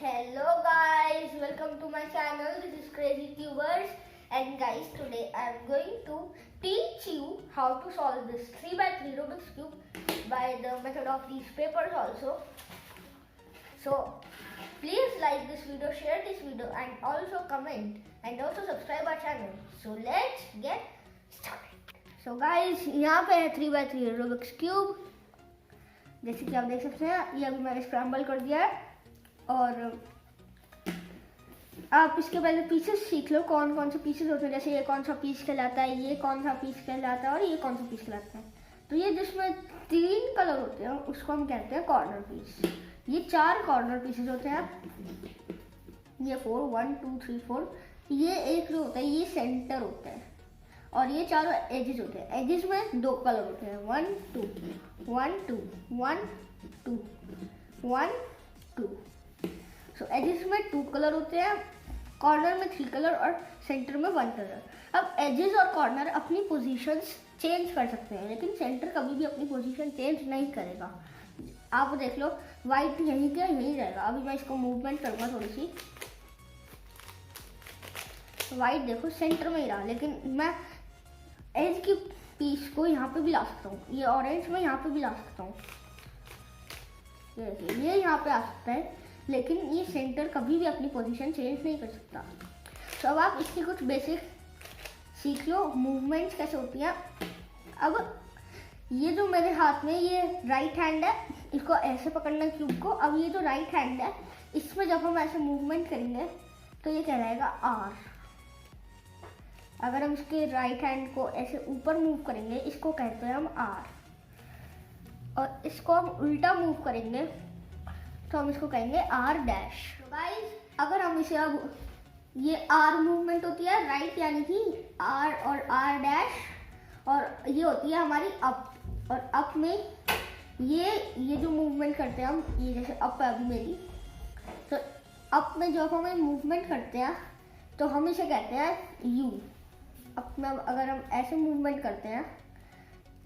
Hello guys, welcome to my channel. This is Crazy Tubers, and guys, today I am going to teach you how to solve this 3x3 Rubik's Cube by the method of these papers also. So please like this video, share this video, and also comment and also subscribe our channel. So let's get started. So guys, यहाँ पे है 3x3 Rubik's Cube. जैसे कि आप देख सकते हैं, ये अभी मैंने स्क्रैम्बल कर दिया है। और आप इसके पहले पीसेस सीख लो, कौन कौन से पीसेस होते हैं। जैसे ये कौन सा पीस कहलाता है, ये कौन सा पीस कहलाता है और ये कौन सा पीस कहलाता है। तो ये जिसमें 3 कलर होते हैं उसको हम कहते हैं कॉर्नर पीस। ये 4 कॉर्नर पीसेस होते हैं। ये 4 1 2 3 4। ये एक जो होता है ये सेंटर होता है और ये चारों एजेस होते हैं। एजेस में 2 कलर होते हैं, 1 2 1 2 1 2 1 2। सो एजेस में 2 कलर होते हैं, कॉर्नर में 3 कलर और सेंटर में 1 कलर। अब एजेस और कॉर्नर अपनी पोजीशंस चेंज कर सकते हैं, लेकिन सेंटर कभी भी अपनी पोजीशन चेंज नहीं करेगा। आप देख लो, वाइट यहीं का यहीं रहेगा। अभी मैं इसको मूवमेंट करूँगा थोड़ी सी। वाइट देखो सेंटर में ही रहा, लेकिन मैं एज की पीस को यहाँ पे भी ला सकता हूँ। ये ऑरेंज में यहाँ पे भी ला सकता हूँ। ये यहाँ पे आ सकता है, लेकिन ये सेंटर कभी भी अपनी पोजीशन चेंज नहीं कर सकता। तो अब आप इसकी कुछ बेसिक सीख लो, मूवमेंट्स कैसे होती हैं। अब ये जो मेरे हाथ में ये राइट हैंड है, इसको ऐसे पकड़ना है क्यूब को। अब ये जो राइट हैंड है, इसमें जब हम ऐसे मूवमेंट करेंगे तो ये कहलाएगा आर। अगर हम इसके राइट हैंड को ऐसे ऊपर मूव करेंगे, इसको कहते हैं हम आर। और इसको हम उल्टा मूव करेंगे तो हम इसको कहेंगे आर डैश। गाइस, अगर हम इसे अब ये आर मूवमेंट होती है राइट, यानी कि आर और आर डैश, और ये होती है हमारी अप। और अप में ये जो मूवमेंट करते हैं हम, ये जैसे अप है अभी मेरी, तो अप में जब हम मूवमेंट करते हैं तो हम इसे कहते हैं यू। अप में अगर हम ऐसे मूवमेंट करते हैं,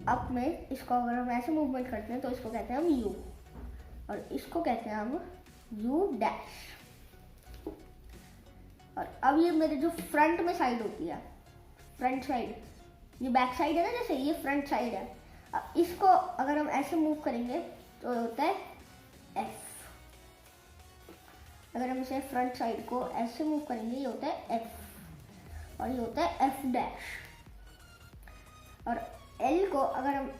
अप में इसको अगर हम ऐसे मूवमेंट करते हैं तो इसको कहते हैं हम यू, और इसको कहते हैं हम यू डैश। और अब ये मेरे जो फ्रंट में साइड होती है, फ्रंट साइड, ये बैक साइड है ना, जैसे ये फ्रंट साइड है। अब इसको अगर हम ऐसे मूव करेंगे तो होता है एफ। अगर हम इसे फ्रंट साइड को ऐसे मूव करेंगे, ये होता है एफ, और ये होता है एफ डैश। और एल को अगर हम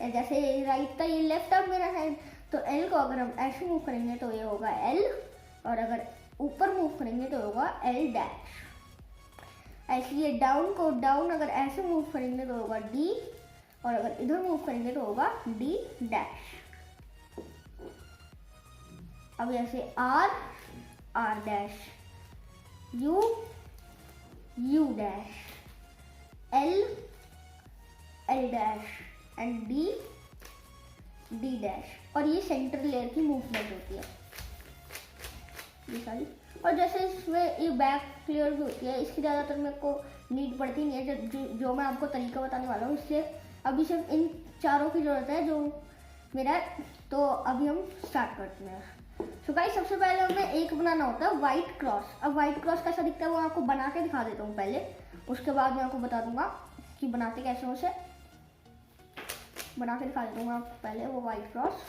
जैसे राइट था, ये लेफ्ट है मेरा हैंड, तो एल को अगर हम ऐसे मूव करेंगे तो ये होगा एल, और अगर ऊपर मूव करेंगे तो होगा एल डैश। ऐसे ये डाउन को डाउन अगर ऐसे मूव करेंगे तो होगा डी, और अगर इधर मूव करेंगे तो होगा डी डैश। अब ऐसे R R dash, U U dash, L L dash and D D dash. और ये सेंटर लेयर की मूवमेंट होती है ये सारी। और जैसे इसमें ये बैक लेयर भी होती है, इसकी ज़्यादातर मेरे को नीड पड़ती नहीं है। जो मैं आपको तरीका बताने वाला हूँ, इससे अभी सिर्फ इन चारों की ज़रूरत है जो मेरा है। तो अभी हम स्टार्ट करते हैं। तो गाइस, सबसे पहले हमें एक बनाना होता है वाइट क्रॉस। अब वाइट क्रॉस कैसा दिखता है वो आपको बना के दिखा देता हूँ पहले, उसके बाद मैं आपको बता दूंगा कि बनाते कैसे हो। उसे बना के दिखा देता हूँ आपको पहले वो वाइट क्रॉस।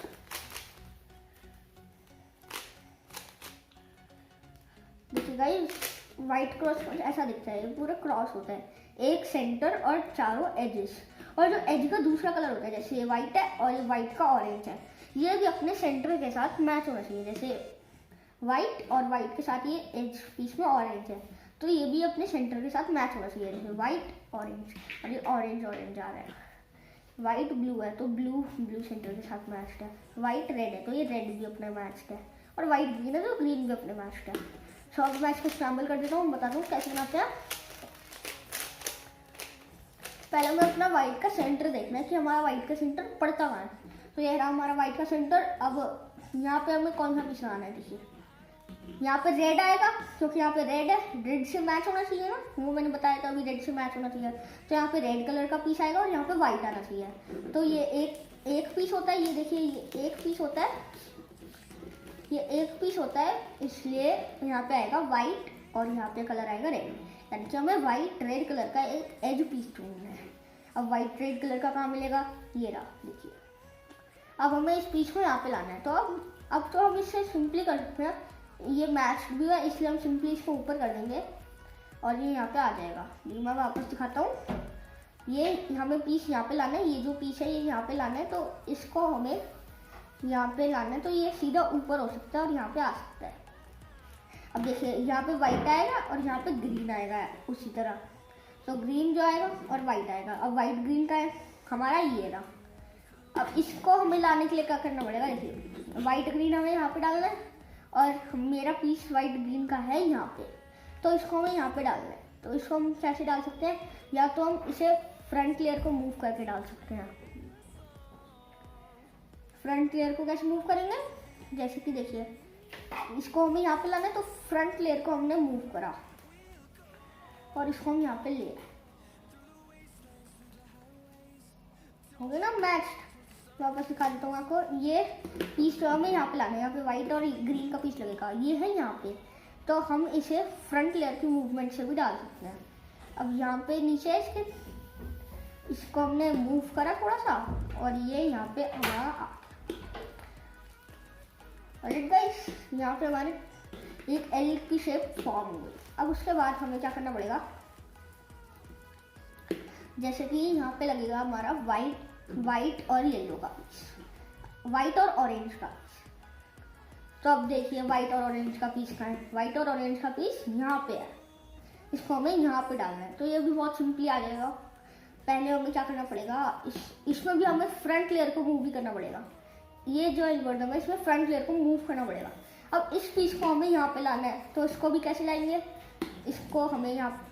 देखिए गाइस, वाइट क्रॉस ऐसा दिखता है, पूरा क्रॉस होता है, एक सेंटर और चारों एजेस। और जो एज का दूसरा कलर होता है, जैसे ये वाइट है और ये वाइट का ऑरेंज है, ये भी अपने सेंटर के साथ मैच होना चाहिए। जैसे वाइट और वाइट के साथ ये एज पीस में ऑरेंज है, तो ये भी अपने सेंटर के साथ मैच होना चाहिए। जैसे वाइट ऑरेंज, और ये ऑरेंज ऑरेंज आ रहा है। वाइट ब्लू है तो ब्लू ब्लू सेंटर के साथ मैच्ड है। वाइट रेड है तो ये रेड भी अपने मैच्ड है। और वाइट ग्रीन है तो ग्रीन भी अपने मैच्ड है। सो अब मैं इसको स्क्रैम्बल कर देता हूँ, बता दूँ कैसे बनाते हैं। पहले हमें अपना वाइट का सेंटर देखना है कि हमारा वाइट का सेंटर पड़ता कहाँ है। तो ये रहा हमारा वाइट का सेंटर। अब यहाँ पे हमें कौन सा पीस लगाना है, देखिए यहाँ पे रेड आएगा, क्योंकि यहाँ पे रेड है, रेड से मैच होना चाहिए ना, वो मैंने बताया था अभी, रेड से मैच होना चाहिए। तो यहाँ पे रेड कलर का पीस आएगा और यहाँ पे वाइट आना चाहिए। तो ये एक पीस होता है, ये देखिए ये एक पीस होता है। ये एक पीस होता है, इसलिए यहाँ पे आएगा वाइट और यहाँ पे कलर आएगा रेड, यानी कि हमें वाइट रेड कलर का एक एज पीस ढूंढना है। अब वाइट रेड कलर का कहाँ मिलेगा, ये रहा, देखिए। अब हमें इस पीस को यहाँ पे लाना है, तो अब तो हम इससे सिंपली कर सकते हैं, ये मैच भी है इसलिए हम सिंपली इसको ऊपर कर देंगे और ये यहाँ पे आ जाएगा। देखिए मैं वापस दिखाता हूँ, ये हमें पीस यहाँ पे लाना है, ये जो पीस है ये यहाँ पे लाना है, तो इसको हमें यहाँ पे लाना है, तो ये सीधा ऊपर हो सकता है और यहाँ पे आ सकता है। अब देखिए यहाँ पे वाइट आएगा और यहाँ पे ग्रीन आएगा उसी तरह, तो ग्रीन जो आएगा और वाइट आएगा। अब वाइट ग्रीन का है हमारा ये रहा। अब इसको हमें लाने के लिए क्या करना पड़ेगा, देखिए वाइट ग्रीन हमें यहाँ पे डालना है और मेरा पीस वाइट ग्रीन का है यहाँ पे, तो इसको हमें यहाँ पे डालना है। तो इसको हम कैसे डाल सकते हैं, या तो हम इसे फ्रंट लेयर को मूव करके डाल सकते हैं। फ्रंट लेयर को कैसे मूव करेंगे, जैसे कि देखिए इसको हमें यहाँ पे लाना है, तो फ्रंट लेयर को हमने मूव करा और इसको हम यहाँ पे ले आए, हो गया ना मैच। वापस दिखा देता हूँ आपको, ये पीस जो हमें यहाँ पे लाना है, यहाँ पे वाइट और ग्रीन का पीस लगेगा, ये है यहाँ पे, तो हम इसे फ्रंट लेयर की मूवमेंट से भी डाल सकते हैं। अब यहाँ पे नीचे है इसके, इसको हमने मूव करा थोड़ा सा और ये यहाँ पे हमारा आ गया। गाइस यहाँ पे हमारे एक एल की शेप फॉर्म हो गई। अब उसके बाद हमें क्या करना पड़ेगा, जैसे कि यहाँ पे लगेगा हमारा वाइट और येलो का पीस, वाइट और ऑरेंज का पीस। तो अब देखिए वाइट और ऑरेंज का पीस कहाँ है, वाइट और ऑरेंज का पीस यहाँ पे है, इसको हमें यहाँ पे डालना है। तो ये भी बहुत सिंपली आ जाएगा। पहले हमें क्या करना पड़ेगा, इसमें भी हमें फ्रंट लेयर को मूव भी करना पड़ेगा, ये जो एल्गोरिथम है इसमें फ्रंट लेयर को मूव करना पड़ेगा। अब इस पीस को हमें यहाँ पे लाना है, तो इसको भी कैसे लाएंगे, इसको हमें यहाँ,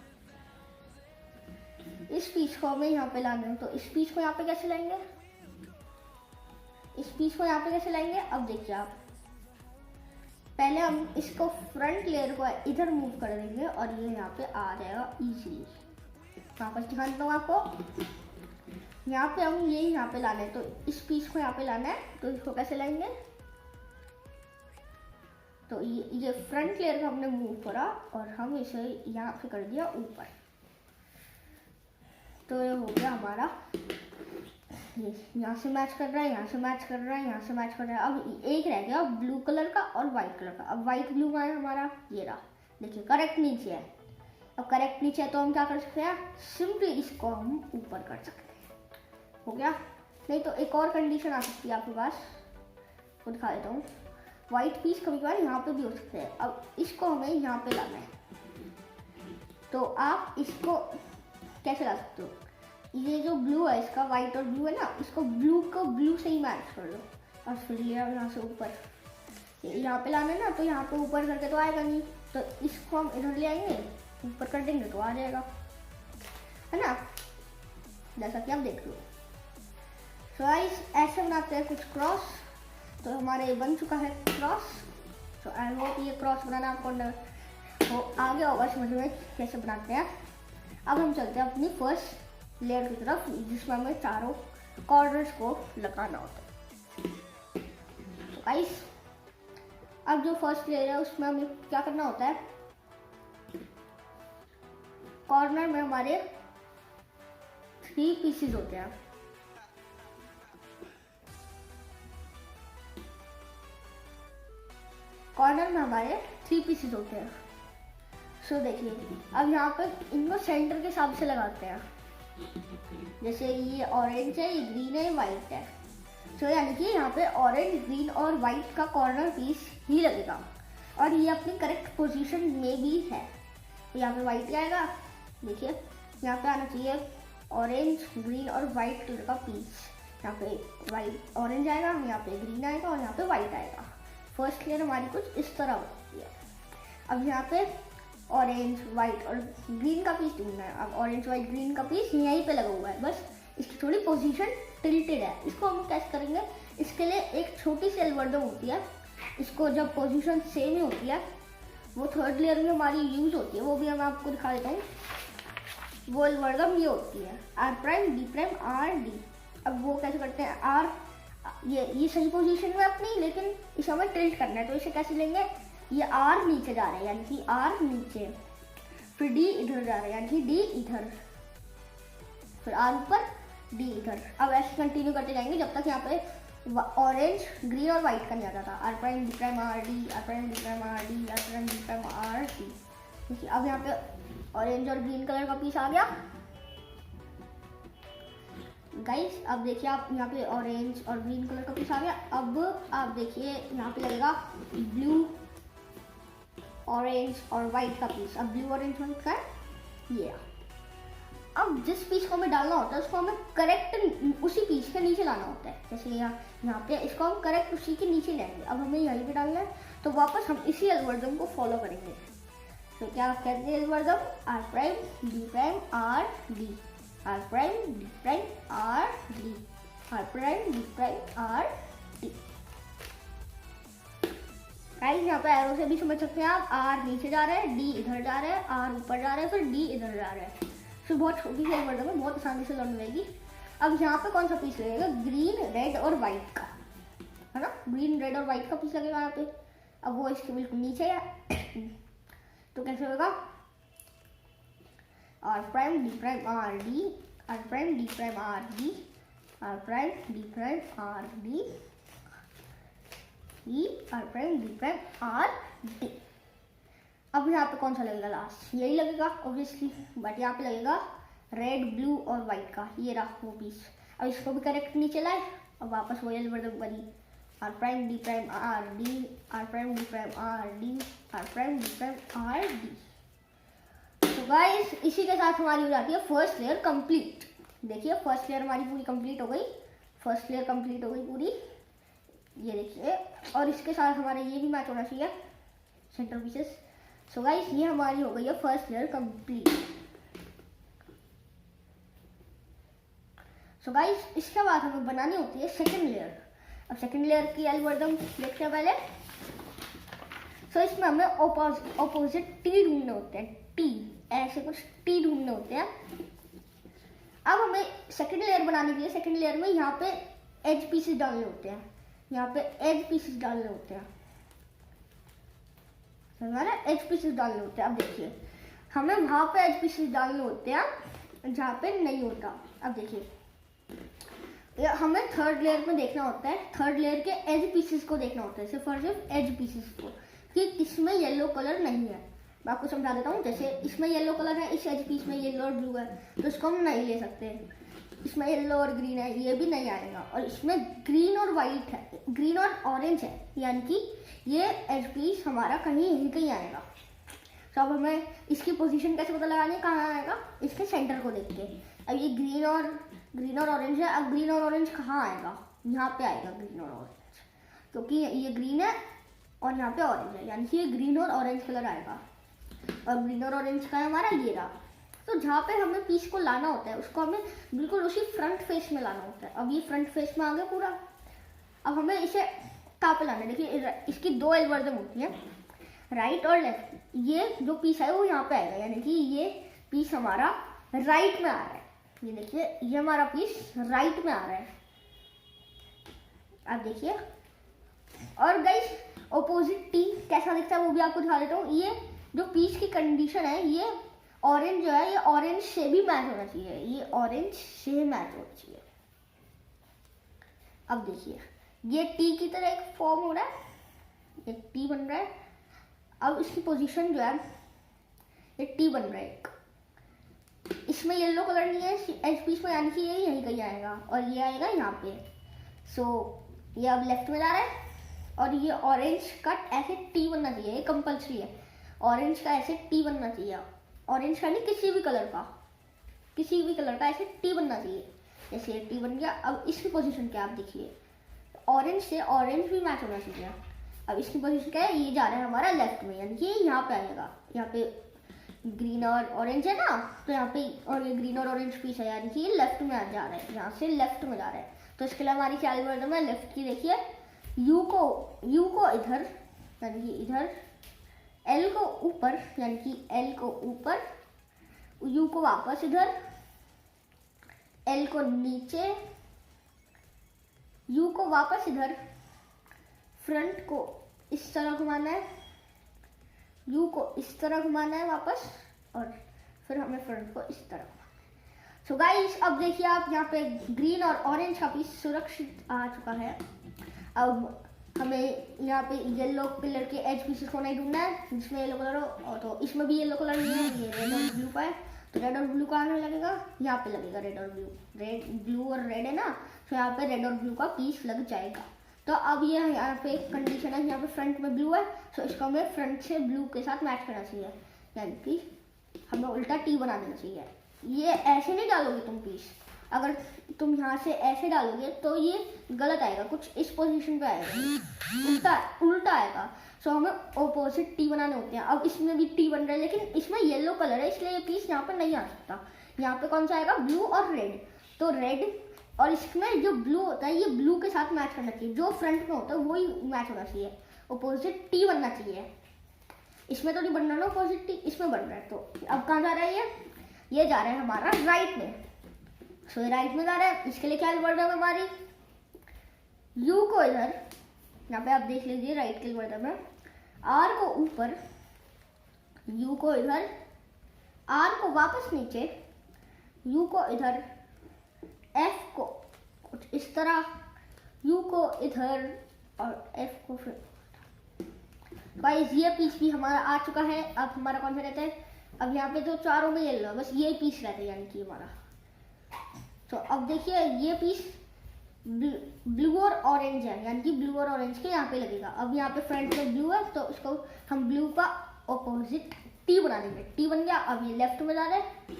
इस पीस को हमें यहाँ पे लाना है, तो इस पीस को यहाँ पे कैसे लाएंगे, इस पीस को यहाँ पे कैसे लाएंगे। अब देखिए आप, पहले हम इसको फ्रंट लेयर को इधर मूव कर देंगे और ये यहाँ पे आ जाएगा इजीली। वापस दिखा देता हूँ आपको, यहाँ पे हम ये यहाँ पे लाना है, तो इस पीस को यहाँ पे लाना है, तो इसको कैसे लाएंगे, तो ये फ्रंट लेयर को हमने मूव करा और हम इसे यहाँ पे कर दिया ऊपर, तो ये हो गया हमारा, ये यहाँ से मैच कर रहा है, यहाँ से मैच कर रहा है, यहाँ से मैच कर रहा है। अब एक रह गया ब्लू कलर का और वाइट कलर का। अब वाइट ब्लू का है हमारा, ये रहा, देखिए करेक्ट नीचे है। अब करेक्ट नीचे है तो हम क्या कर सकते हैं, सिंपली इसको हम ऊपर कर सकते हैं, हो गया। नहीं तो एक और कंडीशन आ सकती है आपके पास, वो दिखा देता हूँ। वाइट पीस कभी कभार यहाँ पे भी हो सकते हैं। अब इसको हमें यहाँ पे लाना है, तो आप इसको कैसे ला सकते हो, ये जो ब्लू है इसका, वाइट और ब्लू है ना, इसको ब्लू को ब्लू से ही मैच कर लो और फिर ले आओ यहाँ से ऊपर। यहाँ पे लाना है ना, तो यहाँ पे ऊपर करके तो आएगा नहीं, तो इसको हम इधर ले आएंगे, ऊपर कर देंगे तो आ जाएगा, है ना, जैसा कि आप देख लो। तो गाइस ऐसे बनाते हैं कुछ क्रॉस। तो हमारे बन चुका है क्रॉस। तो आई होप ये क्रॉस बनाना आपको आगे होगा समझ में कैसे बनाते हैं। अब हम चलते हैं अपनी फर्स्ट लेयर की तरफ, जिसमें हमें चारों कॉर्नर्स को लगाना होता है। तो गाइस अब जो फर्स्ट लेयर है उसमें हमें क्या करना होता है, कॉर्नर में हमारे 3 पीसेस होते हैं। कॉर्नर में हमारे 3 पीसेस होते हैं। सो देखिए अब यहाँ पर इनको सेंटर के हिसाब से लगाते हैं, जैसे ये ऑरेंज है, ये ग्रीन है, ये वाइट है। तो यानी कि यहाँ पे ऑरेंज, ग्रीन और वाइट का कॉर्नर पीस ही लगेगा और ये अपनी करेक्ट पोजीशन में भी है। तो यहाँ पे वाइट आएगा, देखिए यहाँ पे आना चाहिए ऑरेंज, ग्रीन और वाइट कलर का पीस। यहाँ पे वाइट ऑरेंज आएगा, यहाँ पे ग्रीन आएगा और यहाँ पे वाइट आएगा। फर्स्ट लेयर हमारी कुछ इस तरह होती है। अब यहाँ पे ऑरेंज, वाइट और ग्रीन का पीस ढूंढना है। अब ऑरेंज, वाइट, ग्रीन का पीस यहीं पे लगा हुआ है, बस इसकी थोड़ी पोजीशन टिल्टेड है। इसको हम कैसे करेंगे, इसके लिए एक छोटी सी एल्गोरिथम होती है। इसको जब पोजीशन सेम ही होती है, वो थर्ड लेयर में हमारी यूज होती है, वो भी मैं आपको दिखा देता हूँ। वो एल्गोरिथम ये होती है R', D', R, D। अब वो कैसे करते हैं, ये सही पोजीशन में अपनी, लेकिन इसे हमें टिल्ट करना है। तो इसे कैसे लेंगे, ये आर नीचे जा रहा है यानी कि आर नीचे, फिर डी इधर जा रहा है यानी कि डी इधर, फिर आर ऊपर डी इधर। अब ऐसे कंटिन्यू करते जाएंगे जब तक यहाँ पे ऑरेंज ग्रीन और वाइट का नहीं आ जाता। R prime D prime R D, R prime D prime R D, R prime D prime R D. देखिए अब यहाँ पे ऑरेंज और ग्रीन कलर का पीस आ गया गाइस। अब देखिए आप यहाँ पे ऑरेंज और ग्रीन कलर का पीस आ गया। अब आप देखिए यहाँ पे लगेगा ब्लू ऑरेंज और वाइट का पीस। अब ब्लू ऑरेंज वाइट का है ये। अब जिस पीस को हमें डालना होता है उसको हमें करेक्ट उसी पीस के नीचे लाना होता है। जैसे यहाँ पे इसको हम करेक्ट उसी के नीचे लाएंगे। अब हमें यहीं पे डालना है, तो वापस हम इसी एल्गोरिथम को फॉलो करेंगे। तो क्या कहते हैं algorithm, R prime D prime R D, R prime D prime R D, R prime D prime R D. Guys यहाँ पे एरो से भी समझ सकते हैं आप, आर नीचे जा रहा है, डी इधर जा रहा है, आर ऊपर जा रहा है, फिर डी इधर जा रहा है। तो बहुत छोटी सी एल्गोरिथम है, बहुत आसानी से लर्न होगी। अब यहाँ पे कौन सा पीस लगेगा, ग्रीन रेड और वाइट का, है ना, ग्रीन रेड और वाइट का पीस लगेगा यहाँ पे। अब वो इसके बिल्कुल नीचे है तो कैसे होगा, R prime D prime R D, R prime D prime R D, R prime D prime R D, R prime D prime R D. अब यहाँ पे कौन सा लगेगा लास्ट, यही लगेगा ऑब्वियसली, बट यहाँ पे लगेगा रेड ब्लू और वाइट का, ये रहा वो पीस। अब इसको भी करेक्ट नीचे लाए, अब वापस वही एल्गोरिथम बनी, R prime D prime R D, R prime D prime R D, R prime D prime R D. तो गाइस इसी के साथ हमारी हो जाती है फर्स्ट लेयर कंप्लीट। देखिए फर्स्ट लेयर हमारी पूरी कंप्लीट हो गई, फर्स्ट लेयर कंप्लीट हो गई पूरी, ये देखिए। और इसके साथ हमारा ये भी मैच होना चाहिए सेंटर पीसेस। सो गाइस ये हमारी हो गई है first layer complete. So guys इसके बाद हमें बनानी होती है सेकंड लेयर। अब सेकंड लेयर की एल्गोरिथम देखते हैं पहले। सो इसमें हमें ऑपोजिट टी ढूंढने होते हैं, टी ऐसे कुछ टी ढूंढने होते हैं। अब हमें सेकंड लेयर बनाने के लिए सेकंड लेयर में यहाँ पे एज पीसेस डालने होते हैं, यहाँ पे एज पीसेस डालने होते हैं, हमारा एज पीसेस डालने होते हैं। अब देखिए हमें वहां पे एज पीसेस डालने होते हैं जहाँ पे नहीं होता। अब देखिए हमें थर्ड लेयर में देखना होता है, थर्ड लेयर के एज पीसेस को देखना होता है, सिर्फ और सिर्फ एज पीसेस को, कि इसमें येलो कलर नहीं है। मैं आपको समझा देता हूँ, जैसे इसमें येलो कलर है, इस एज पीस में येलो और ब्लू है, तो इसको हम नहीं ले सकते। इसमें येलो और ग्रीन है, ये भी नहीं आएगा। और इसमें ग्रीन और वाइट है, ग्रीन और ऑरेंज है, यानी कि ये एज पीस हमारा कहीं आएगा। तो अब हमें इसकी पोजीशन कैसे पता लगानी है, कहाँ आएगा, इसके सेंटर को देख के। अब ये ग्रीन और ऑरेंज है, अब ग्रीन और ऑरेंज कहाँ आएगा, यहाँ पे आएगा ग्रीन और ऑरेंज, क्योंकि ये ग्रीन है और यहाँ पे ऑरेंज है, यानी कि ये ग्रीन और ऑरेंज कलर आएगा। और ग्रीन और ऑरेंज का है हमारा ये रहा। तो जहाँ पे हमें पीस को लाना होता है उसको हमें बिल्कुल उसी फ्रंट फेस में लाना होता है। अब ये फ्रंट फेस में आ गया पूरा। अब हमें इसे कहाँ पे लाना है, देखिए इसकी दो एल्गोरिथम होती है, राइट और लेफ्ट। ये जो पीस है वो यहाँ पे आएगा, यानी कि ये पीस हमारा राइट में आ रहा है। ये देखिए ये हमारा पीस राइट में आ रहा है, आप देखिए। और गाइस ऑपोजिट टी कैसा दिखता है वो भी आपको दिखा देता हूँ। ये जो पीस की कंडीशन है, ये ऑरेंज जो है ये ऑरेंज से भी मैच होना चाहिए, ये ऑरेंज से मैच होना चाहिए। अब देखिए ये टी की तरह एक फॉर्म हो रहा है, एक टी बन रहा है। अब इसकी पोजीशन जो है ये टी बन रहा है एक, इसमें येलो कलर नहीं है एज पीस में, यानी कि ये यहीं कहीं आएगा और ये आएगा यहाँ पे। सो ये अब लेफ्ट में जा रहा है और ये ऑरेंज का ऐसे टी बनना चाहिए, ये कंपल्सरी है, ऑरेंज का ऐसे टी बनना चाहिए। ऑरेंज का नहीं, किसी भी कलर का ऐसे टी बनना चाहिए। जैसे ये टी बन गया। अब इसकी पोजीशन क्या आप देखिए, ऑरेंज से ऑरेंज भी मैच होना चाहिए। अब इसकी पोजीशन क्या है, ये जा रहा है हमारा लेफ्ट में, यानी कि यहाँ पे आएगा। यहाँ पे ग्रीन और ऑरेंज है ना, तो यहाँ पे और ये ग्रीन और ऑरेंज पीस है, यानी कि ये लेफ्ट में जा रहा है, यहाँ से लेफ्ट में जा रहा है। तो इसके लिए हमारी क्या एल्गोरिथम है लेफ्ट की, देखिए यू को इधर, यानी कि इधर, एल को ऊपर, यानी कि एल को ऊपर, यू को वापस इधर, एल को नीचे, यू को वापस इधर फ्रंट को इस तरह घुमाना है, यू को इस तरह घुमाना है वापस, और फिर हमें फ्रंट को इस तरह घुमाना है। सो गाइस अब देखिए आप यहाँ पे ग्रीन और ऑरेंज का पीस सुरक्षित आ चुका है। अब हमें यहाँ पे येलो कलर के एज पीसेस को नहीं ढूंढना है जिसमें येलो कलर हो, और तो इसमें भी येलो कलर नहीं है, ये रेड और ब्लू का है, तो रेड और ब्लू का आने लगेगा, यहाँ पे लगेगा रेड और ब्लू, रेड ब्लू और रेड है ना, तो यहाँ पे रेड और ब्लू का पीस लग जाएगा। तो अब ये यहाँ पे एक कंडीशन है, यहाँ पे फ्रंट में ब्लू है, तो इसको हमें फ्रंट से ब्लू के साथ मैच करना चाहिए, यानी कि हमें उल्टा टी बना देना चाहिए। ये ऐसे नहीं डालोगे तुम पीस, अगर तुम यहाँ से ऐसे डालोगे तो ये गलत आएगा, कुछ इस पोजीशन पे आएगा, उल्टा उल्टा आएगा। सो हमें ऑपोजिट टी बनाने होते हैं। अब इसमें भी टी बन रहा है, लेकिन इसमें येलो कलर है इसलिए ये पीस यहाँ पर नहीं आ सकता। यहाँ पे कौन सा आएगा, ब्लू और रेड, तो रेड और इसमें जो ब्लू होता है ये ब्लू के साथ मैच करना चाहिए, जो फ्रंट में होता है वही मैच होना चाहिए, ऑपोजिट टी बनना चाहिए। इसमें तो नहीं बन रहा ना ऑपोजिट टी, इसमें बन रहा है। तो अब कहाँ जा रहा है ये जा रहा है हमारा राइट में। सो ये राइट में जा रहा है, इसके लिए क्या एल्गोरिथम है हमारी, यू को इधर, यहाँ पे आप देख लीजिए राइट के एल्गोरिथम है, आर को ऊपर, यू को इधर, आर को वापस नीचे, यू को इधर, एफ को कुछ इस तरह, यू को इधर और एफ को फिर। गाइस ये पीस भी हमारा आ चुका है। अब हमारा कौन सा रहता है, अब यहाँ पे जो चारों में येलो है बस ये पीस रहता है, यानी कि हमारा। तो अब देखिए ये पीस ब्लू और ऑरेंज है, यानी कि ब्लू और ऑरेंज के यहाँ पे लगेगा। अब यहाँ पे फ्रंट में ब्लू है तो इसको हम ब्लू का ऑपोजिट टी बना देंगे, टी बन गया। अब ये लेफ्ट में जा रहे हैं,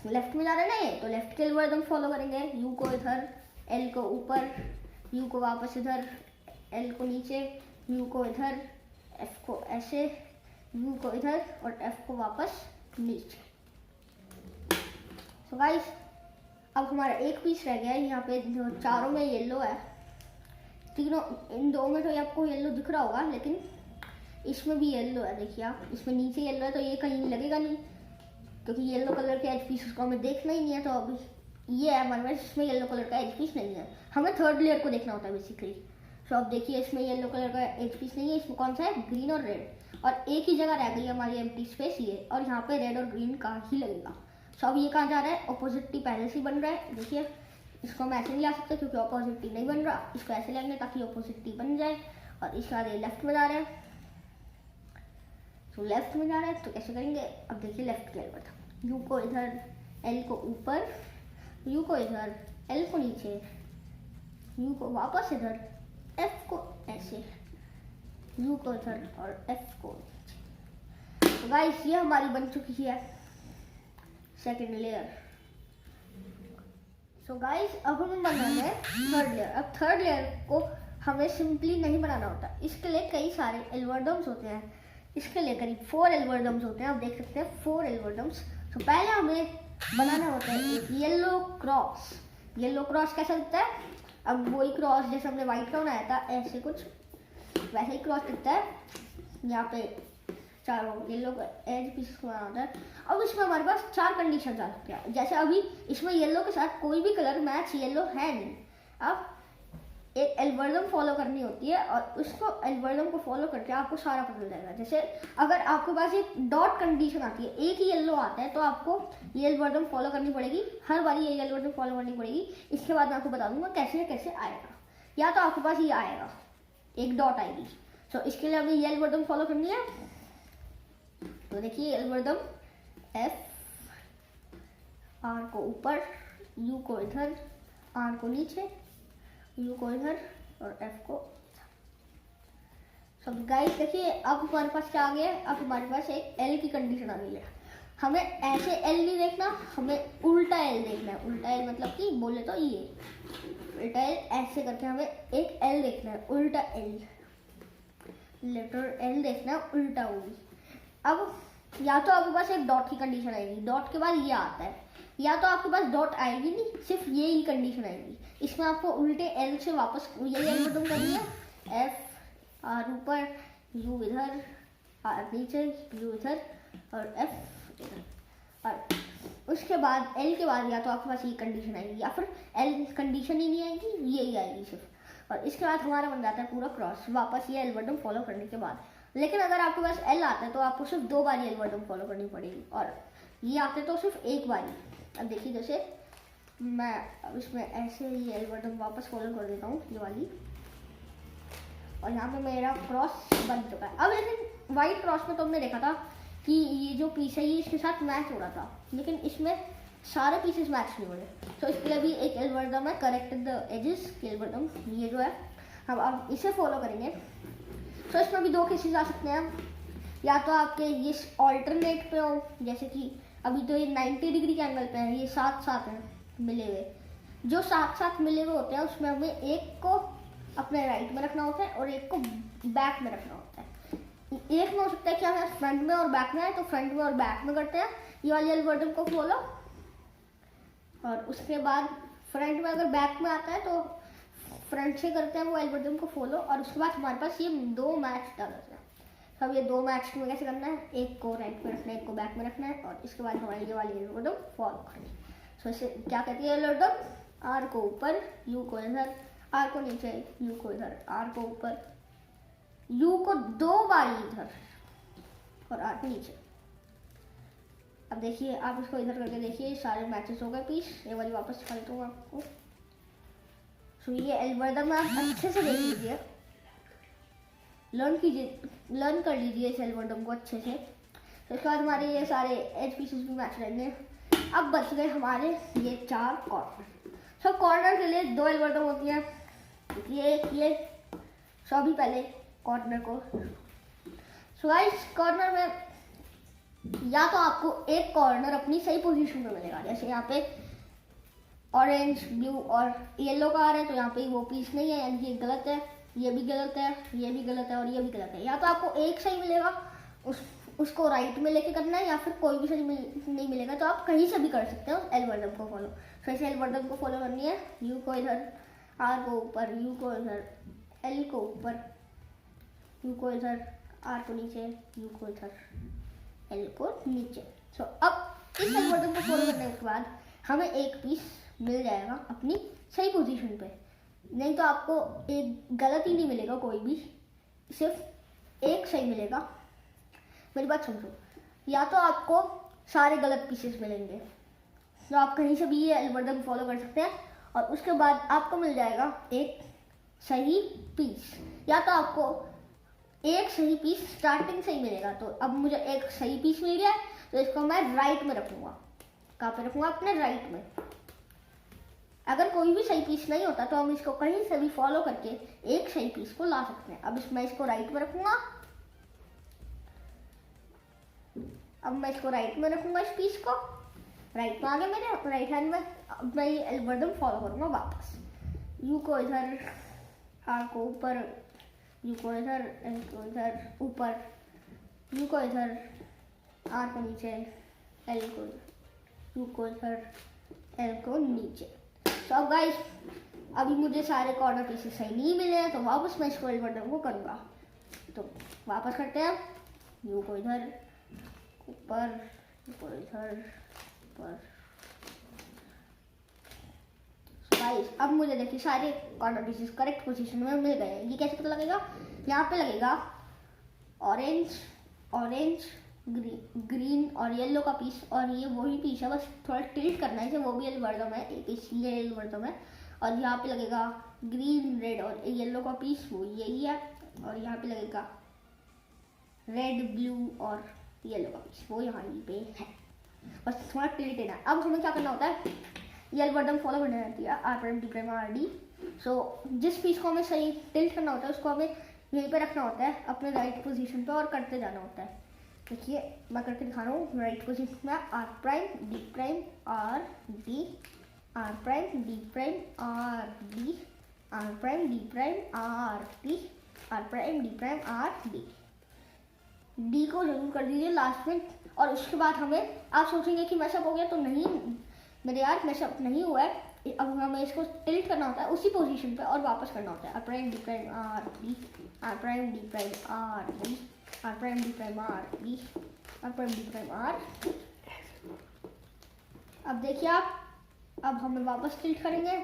लेफ्ट में जा रहे हैं ना, तो लेफ्ट के एल्गोरिथम फॉलो करेंगे, यू को इधर, एल को ऊपर, यू को वापस इधर, एल को नीचे, यू को इधर, एफ को ऐसे, यू को इधर और एफ को वापस नीचे। सो गाइस अब हमारा एक पीस रह गया है, यहाँ पे जो चारों में येलो है, तीनों इन दो में तो आपको येलो दिख रहा होगा, लेकिन इसमें भी येलो है, देखिए आप, इसमें नीचे येलो है तो ये कहीं लगेगा नहीं, क्योंकि येलो कलर के एज पीस को हमें देखना ही नहीं है। तो अभी ये है हमारे पास, इसमें येलो कलर का एज पीस नहीं है, हमें थर्ड लेयर को देखना होता है बेसिकली। तो अब देखिए इसमें येलो कलर का एज पीस नहीं है, इसमें कौन सा है, ग्रीन और रेड, और एक ही जगह रह गई हमारी एम्प्टी स्पेस ये, और यहाँ पे रेड और ग्रीन का ही लगेगा। सो अब ये कहाँ जा रहा है, ऑपोजिट टी पहले से बन रहा है, देखिए इसको हम ऐसे नहीं ला सकते क्योंकि ऑपोजिट टी नहीं बन रहा, इसको ऐसे लेंगे ताकि ऑपोजिट टी बन जाए। और इसके बाद ये लेफ्ट में जा रहे हैं, तो लेफ्ट में जा रहे हैं तो कैसे करेंगे, अब देखिए लेफ्ट के एल्गोरिथम, यू को इधर, एल को ऊपर, यू को इधर, एल को नीचे, यू को वापस इधर, एफ को ऐसे, यू को इधर और एफ को नीचे। तो गाइस ये हमारी बन चुकी है सेकेंड लेयर। सो गाइस अब हमें बनाना है थर्ड लेयर। अब थर्ड लेयर को हमें सिंपली नहीं बनाना होता, इसके लिए कई सारे एल्गोरिथम्स होते हैं, इसके लिए करीब 4 एल्गोरिथम्स होते हैं, आप देख सकते हैं 4 एल्गोरिथम्स। तो पहले हमें बनाना होता है एक येलो क्रॉस। येलो क्रॉस कैसा दिखता है, अब वही क्रॉस जैसे हमने व्हाइट का बनाया था ऐसे कुछ वैसे ही क्रॉस दिखता है, यहाँ पे चारों येलो एज पीसेस को बनाना होता है। अब इसमें हमारे पास 4 कंडीशन आ सकते हैं, जैसे अभी इसमें येलो के साथ कोई भी कलर मैच येलो है नहीं। अब एक एल्गोरिथम फॉलो करनी होती है और उसको एल्गोरिथम को फॉलो करके आपको सारा पता चल जाएगा। जैसे अगर आपके पास एक डॉट कंडीशन आती है, एक ही येलो आता है, तो आपको ये एल्गोरिथम फॉलो करनी पड़ेगी, हर बार ये एल्गोरिथम फॉलो करनी पड़ेगी। इसके बाद मैं आपको बता दूंगा कैसे कैसे आएगा। या तो आपके पास ये आएगा, एक डॉट आएगी, तो इसके लिए हमें ये एल्गोरिथम फॉलो करनी है। तो देखिए एल्गोरिथम एफ, आर को ऊपर, यू को इधर, आर को नीचे, यू को इधर और एफ को। सब गाइस देखिए अब हमारे पास क्या आ गया है, अब हमारे पास एक एल की कंडीशन आ गई है। हमें ऐसे एल नहीं देखना, हमें उल्टा एल देखना है। उल्टा एल मतलब कि बोले तो ये उल्टा एल, ऐसे करके हमें एक एल देखना है, उल्टा एल, लेटर एल देखना है उल्टा हुई। अब या तो आपके पास एक डॉट की कंडीशन आएगी, डॉट के बाद ये आता है, या तो आपके पास डॉट आएगी नहीं, सिर्फ ये ही कंडीशन आएगी। इसमें आपको उल्टे एल से वापस यही एल्गोरिथम करनी है, एफ आर ऊपर, यू इधर, आर नीचे, यू इधर और एफ इधर। और उसके बाद एल के बाद या तो आपके पास ये कंडीशन आएगी या फिर एल कंडीशन ही नहीं आएगी, यही आएगी सिर्फ। और इसके बाद हमारा बन जाता है पूरा क्रॉस वापस ये एल्गोरिथम फॉलो करने के बाद। लेकिन अगर आपके पास एल आता है तो आपको सिर्फ 2 बार ये एल्गोरिथम फॉलो करनी पड़ेगी, और ये आते तो सिर्फ 1 बार ही। अब देखिए जैसे मैं अब इसमें ऐसे ही एल्गोरिथम वापस फॉलो कर देता हूँ ये वाली, और यहाँ पे मेरा क्रॉस बन चुका है। अब लेकिन वाइट क्रॉस में तो हमने देखा था कि ये जो पीस है ये इसके साथ मैच हो रहा था, लेकिन इसमें सारे पीसेस मैच नहीं हो रहे। तो इसके लिए भी एक एल्गोरिथम है करेक्ट द एजेस की एल्गोरिथम, ये जो है हम अब इसे फॉलो करेंगे। तो इसमें भी 2 केसेस आ सकते हैं, या तो आपके ये ऑल्टरनेट पे हो, जैसे कि अभी तो ये 90 डिग्री के एंगल पे है, ये साथ साथ हैं मिले हुए। जो साथ साथ मिले हुए होते हैं उसमें हमें एक को अपने राइट में रखना होता है और एक को बैक में रखना होता है। एक में हो सकता है कि हमें फ्रंट में और बैक में है, तो फ्रंट में और बैक में करते हैं ये वाली एल्गोरिथम को फॉलो, और उसके बाद फ्रंट में अगर बैक में आता है तो फ्रंट से करते हैं वो एल्गोरिथम को फॉलो, और उसके बाद हमारे पास ये 2 मैच डालते हैं। तो अब ये 2 मैच में कैसे करना है, एक को राइट में रखना है, एक को बैक में रखना है, और इसके बाद हमारी ये वाली एल्गोरिथम फॉलो करनी है। तो इसे क्या कहती है एल्गोरिथम, आर को ऊपर यू को इधर, आर को नीचे यू को इधर, आर को ऊपर यू को 2 बार इधर और आर को नीचे। अब देखिए आप इसको इधर करके देखिए सारे मैचेस हो गए पीस। ये वाली वापस दिखा देता हूँ आपको। तो ये एल्गोरिथम आप अच्छे से देख लीजिए, लर्न कर लीजिए इस एल्गोरिथम को अच्छे से। तो इसके बाद हमारे ये सारे एज पीसेस भी मैच रहेंगे। अब बच गए हमारे ये 4 कॉर्नर। सो कॉर्नर के लिए 2 एल्गोरिथम होती हैं, ये सो अभी पहले कॉर्नर को, सो गाइस कॉर्नर में या तो आपको एक कॉर्नर अपनी सही पोजीशन पे मिलेगा, जैसे यहाँ पे ऑरेंज ब्लू और येलो का आ रहा है तो यहाँ पे वो पीस नहीं है, यानी ये गलत है, ये भी गलत है, ये भी गलत है और ये भी गलत है। या तो आपको एक सही मिलेगा, उसको राइट में लेके करना है, या फिर कोई भी सही नहीं मिलेगा तो आप कहीं से भी कर सकते हो एल्गोरिथम को फॉलो। तो ऐसे एल्गोरिथम को फॉलो करनी है, यू को इधर, आर को ऊपर, यू को इधर, एल को ऊपर, यू को इधर, आर को नीचे, यू को इधर, एल को नीचे। सो अब इस एल्गोरिथम को फॉलो करने के बाद हमें एक पीस मिल जाएगा अपनी सही पोजीशन पे, नहीं तो आपको एक गलत ही नहीं मिलेगा, कोई भी सिर्फ एक सही मिलेगा। मेरी बात समझो, या तो आपको सारे गलत पीसेस मिलेंगे, तो आप कहीं से भी ये एल्गोरिथम फॉलो कर सकते हैं, और उसके बाद आपको मिल जाएगा एक सही पीस। या तो आपको एक सही पीस स्टार्टिंग से ही मिलेगा, तो अब मुझे एक सही पीस मिल गया तो इसको मैं राइट में रखूंगा। कहाँ पे रखूंगा, अपने राइट में। अगर कोई भी सही पीस नहीं होता तो हम इसको कहीं से भी फॉलो करके एक सही पीस को ला सकते हैं। अब मैं इसको राइट में रखूंगा, अब मैं इसको राइट में रखूंगा, इस पीस को राइट में आ गया मेरे राइट हैंड में। अब मैं ये एल्गोरिथम फॉलो करूंगा वापस, यू को इधर, आर को ऊपर, यू को इधर, एल को इधर ऊपर, यू को इधर, आर को नीचे, एल को, यू को इधर, एल को नीचे। तो अब गाइस अभी मुझे सारे कॉर्नर पीसेस सही नहीं मिले हैं, तो वापस मैं इसको एल्गोरिथम को करूँगा। तो वापस करते हैं, यू को इधर ऊपर, यू को इधर ऊपर। गाइस अब मुझे देखिए सारे कॉर्नर पीसेस करेक्ट पोजीशन में मिल गए हैं। ये कैसे पता लगेगा, यहाँ पे लगेगा ऑरेंज ऑरेंज ग्रीन और येलो का पीस, और ये वही पीस है, बस थोड़ा टिल्ट करना है, वो भी एल्गोरिथम है, एक इसलिए एल्गोरिथम है। और यहाँ पे लगेगा ग्रीन रेड और येलो का पीस, वो यही है। और यहाँ पे लगेगा रेड ब्लू और येलो का पीस, वो यहाँ पे है, बस थोड़ा टिल्ट है। अब हमें क्या करना होता है, ये एल्गोरिथम फॉलो करना रहती है, R prime D prime R D. So जिस पीस को हमें सही टिल्ट करना होता है उसको हमें यहीं पे रखना होता है अपने राइट पोजीशन पे, और करते जाना होता है। देखिए मैं करके दिखा रहा हूँ, राइट पोजीशन में R prime D prime R D, R prime D prime R D, R prime D prime R D, R prime D prime R D. D को जरूर कर दीजिए लास्ट में। और उसके बाद हमें, आप सोचेंगे कि मैशअप हो गया, तो नहीं मेरे यार, मैशअप नहीं हुआ है। अब हमें इसको टिल्ट करना होता है उसी पोजीशन पे और वापस करना होता है, R prime D prime R D, R prime D prime R D, R prime D prime R D, R prime D prime R. अब देखिए आप, अब हमें वापस टिल्ट करेंगे,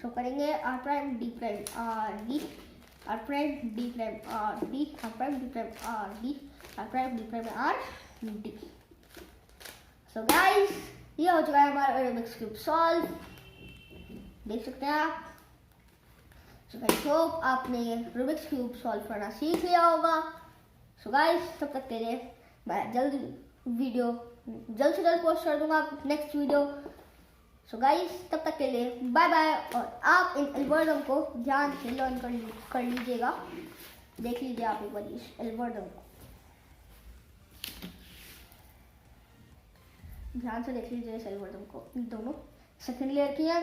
सो करेंगे R prime D prime R D, R prime D prime R D, R prime D prime R D, R prime D prime R D. So guys ये हो चुका है हमारा रूबिक्स क्यूब सॉल्व, देख सकते हैं आप। सो गाइस होप आपने रूबिक्स क्यूब सॉल्व करना सीख लिया होगा। सो गाइस तब तक के लिए मैं जल्द से जल्द पोस्ट कर दूंगा नेक्स्ट वीडियो। सो गाइस तब तक के लिए बाय बाय, और आप इन एल्गोरिथम को ध्यान से लर्न कर लीजिएगा। देख लीजिए आप एक बार इस एल्गोरिथम को ध्यान से देख लीजिए, इस एल्गोरिथम को दोनों सेकंड लेयर की है,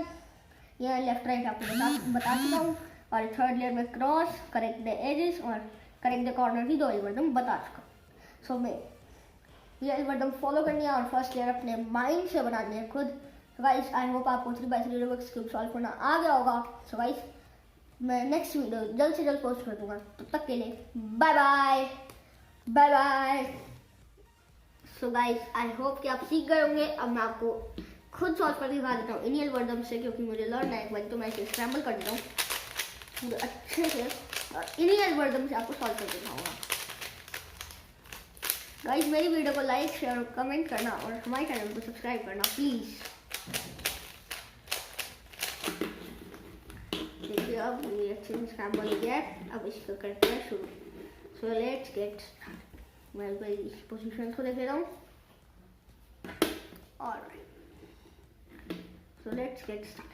यह लेफ्ट राइट आपको बता चुका हूँ, और थर्ड लेयर में क्रॉस, करेक्ट द एजेस और करेक्ट द कॉर्नर की दो एल्गोरिथम बता चुका हूँ। सो मैं ये एल्गोरिथम फॉलो करनी है और फर्स्ट लेयर अपने माइंड से बनानी है खुद। सो गाइस आई होप आपको 3x3 रूबिक्स क्यूब सॉल्व करना आ गया होगा। सो गाइस मैं नेक्स्ट वीडियो जल्द से जल्द पोस्ट कर दूंगा, तब तक के लिए bye bye bye bye. So guys I hope कि आप सीख गए होंगे। अब मैं आपको खुद सॉल्व करके दिखा देता हूँ इन्हीं एल्गोरिथम से, क्योंकि मुझे लर्न है एक बार, तो मैं इसे स्क्रैम्बल कर देता हूँ पूरे अच्छे से, और इन्हीं एल्गोरिथम से आपको सॉल्व करके दिखाऊंगा। गाइस मेरी वीडियो को लाइक शेयर और कमेंट करना, और हमारे चैनल को सब्सक्राइब करना प्लीज। देखिए अब ये अच्छे से स्क्रैम्बल हो गया है, अब इसको करते हैं शुरू। So let's get start. मैं इस पोजीशन को देख लेता हूँ, alright so let's get start.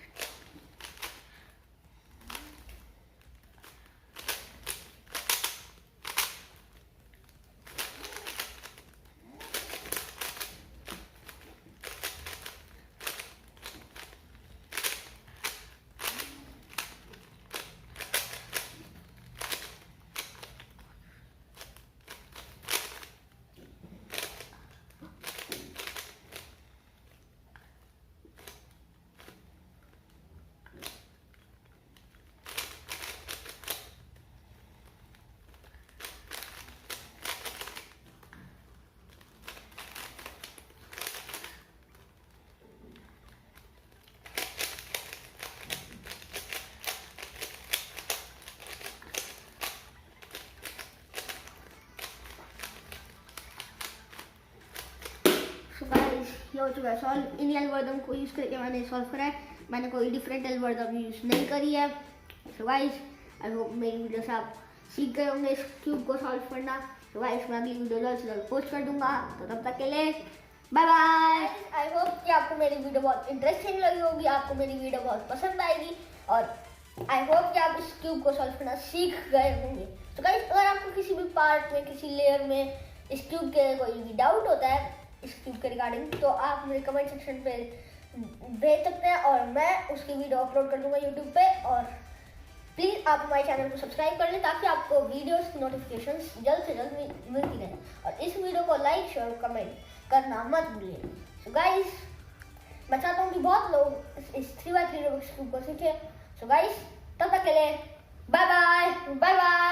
ये हो चुका है सॉल्व। इन एल्गोरिथम को यूज़ करके मैंने सॉल्व करा है, मैंने कोई डिफरेंट एल्गोरिथम यूज़ नहीं करी है। सो गाइस आई होप मेरी वीडियो से आप सीख गए होंगे इस क्यूब को सॉल्व करना। सो गाइस मैं अगली वीडियो जल्द से जल्द पोस्ट कर दूंगा, तो तब तक के लिए बाय बाय। आई होप कि आपको मेरी वीडियो बहुत इंटरेस्टिंग लगी होगी, आपको मेरी वीडियो बहुत पसंद आएगी, और आई होप कि आप इस क्यूब को सॉल्व करना सीख गए होंगे। तो गाइस अगर आपको किसी भी पार्ट में, किसी लेयर में इस क्यूब के कोई भी डाउट होता है इस क्यूब के रिगार्डिंग, तो आप मेरे कमेंट सेक्शन पे भेज सकते हैं, और मैं उसकी वीडियो अपलोड कर दूंगा यूट्यूब पे। और प्लीज़ आप हमारे चैनल को सब्सक्राइब कर लें, ताकि आपको वीडियोस की नोटिफिकेशंस जल्द से जल्द मिलती रहें, और इस वीडियो को लाइक शेयर कमेंट करना मत भूलिए। सो गाइस मैं चाहता हूँ कि बहुत लोग इस 3x3 रूबिक्स क्यूब को सीखें। सो गाइस तब तक के लिए बाय बाय बाय बाय।